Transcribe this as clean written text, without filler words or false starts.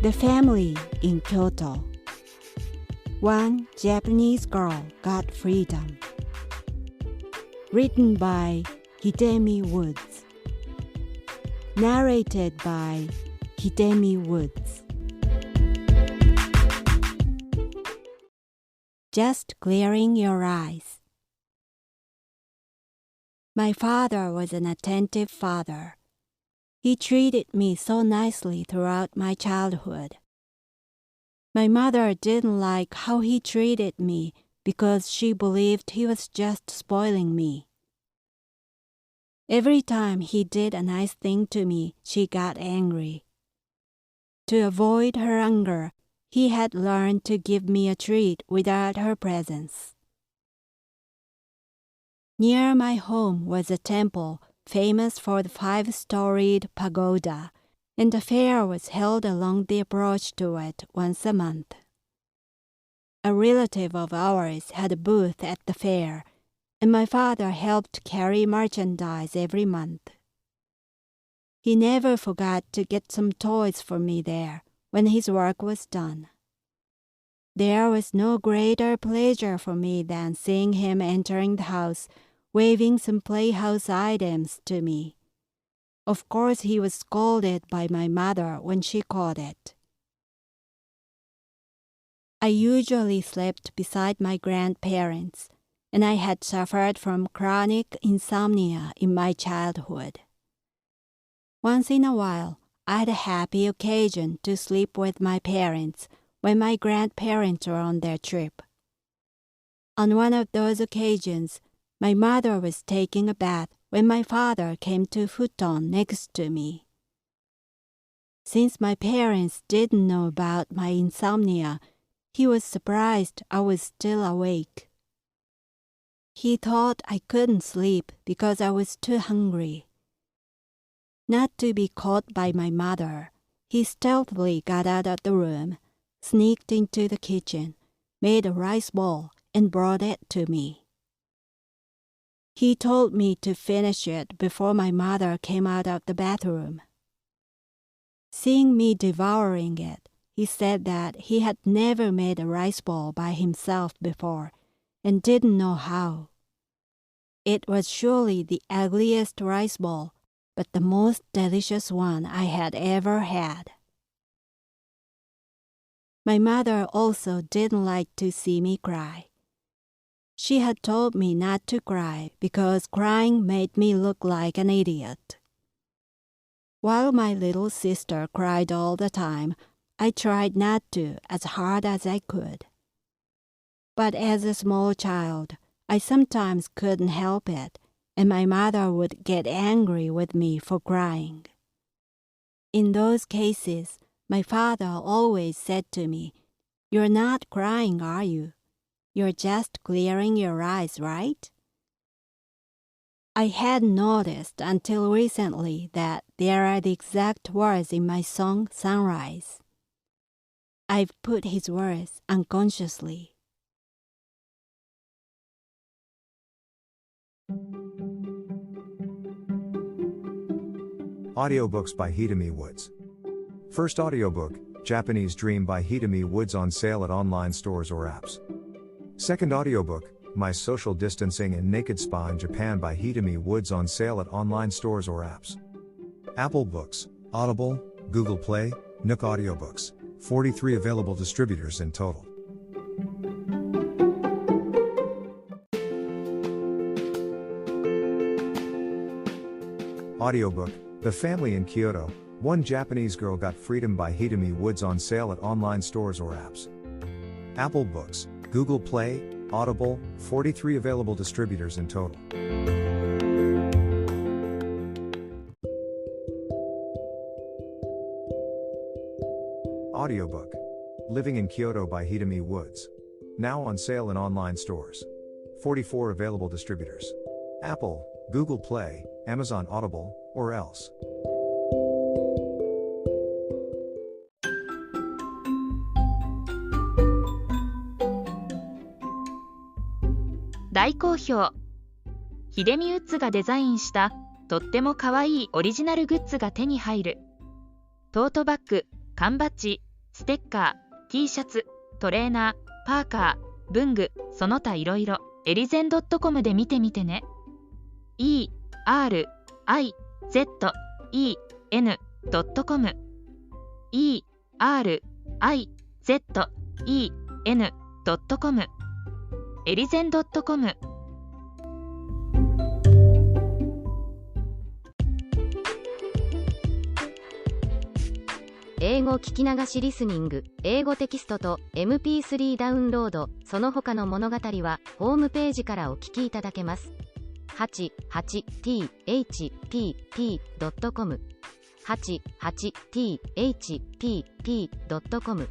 The family in Kyoto. One Japanese girl got freedom. Written by Hidemi Woods. Narrated by Hidemi Woods. Just clearing your eyes. My father was an attentive father. He treated me so nicely throughout my childhood. My mother didn't like how he treated me because she believed he was just spoiling me. Every time he did a nice thing to me, she got angry. To avoid her anger, he had learned to give me a treat without her presence. Near my home was a temple famous for the 5-storied pagoda, and a fair was held along the approach to it once a month. A relative of ours had a booth at the fair, and my father helped carry merchandise every month. He never forgot to get some toys for me there when his work was done. There was no greater pleasure for me than seeing him entering the house waving some playhouse items to me. Of course, he was scolded by my mother when she caught it. I usually slept beside my grandparents, and I had suffered from chronic insomnia in my childhood. Once in a while, I had a happy occasion to sleep with my parents when my grandparents were on their trip. On one of those occasions, my mother was taking a bath when my father came to futon next to me. Since my parents didn't know about my insomnia, he was surprised I was still awake. He thought I couldn't sleep because I was too hungry. Not to be caught by my mother, he stealthily got out of the room, sneaked into the kitchen, made a rice bowl, and brought it to me. He told me to finish it before my mother came out of the bathroom. Seeing me devouring it, he said that he had never made a rice bowl by himself before and didn't know how. It was surely the ugliest rice bowl, but the most delicious one I had ever had. My mother also didn't like to see me cry. She had told me not to cry because crying made me look like an idiot. While my little sister cried all the time, I tried not to as hard as I could. But as a small child, I sometimes couldn't help it, and my mother would get angry with me for crying. In those cases, my father always said to me, "You're not crying, are you? You're just clearing your eyes, right?" I hadn't noticed until recently that there are the exact words in my song Sunrise. I've put his words unconsciously. Audiobooks by Hidemi Woods. First audiobook, Japanese Dream by Hidemi Woods, on sale at online stores or apps. Second audiobook, My Social Distancing and Naked Spa in Japan by Hidemi Woods, on sale at online stores or apps. Apple Books, Audible, Google Play, Nook Audiobooks, 43 available distributors in total. Audiobook, The Family in Kyoto, One Japanese Girl Got Freedom by Hidemi Woods, on sale at online stores or apps. Apple Books, Google Play, Audible, 43 available distributors in total. Audiobook, Living in Kyoto by Hidemi Woods. Now on sale in online stores. 44 available distributors. Apple, Google Play, Amazon Audible, or else.「大好評！ヒデミウッズがデザインしたとってもかわいいオリジナルグッズが手に入る。トートバッグ、缶バッジ、ステッカー、T シャツ、トレーナー、パーカー、文具、その他いろいろ、エリゼン .com で見てみてね。erizen.com erizen.com エリゼン .com。 英語聞き流しリスニング、英語テキストと MP3 ダウンロード、その他の物語はホームページからお聞きいただけます。88thpp.com 88thpp.com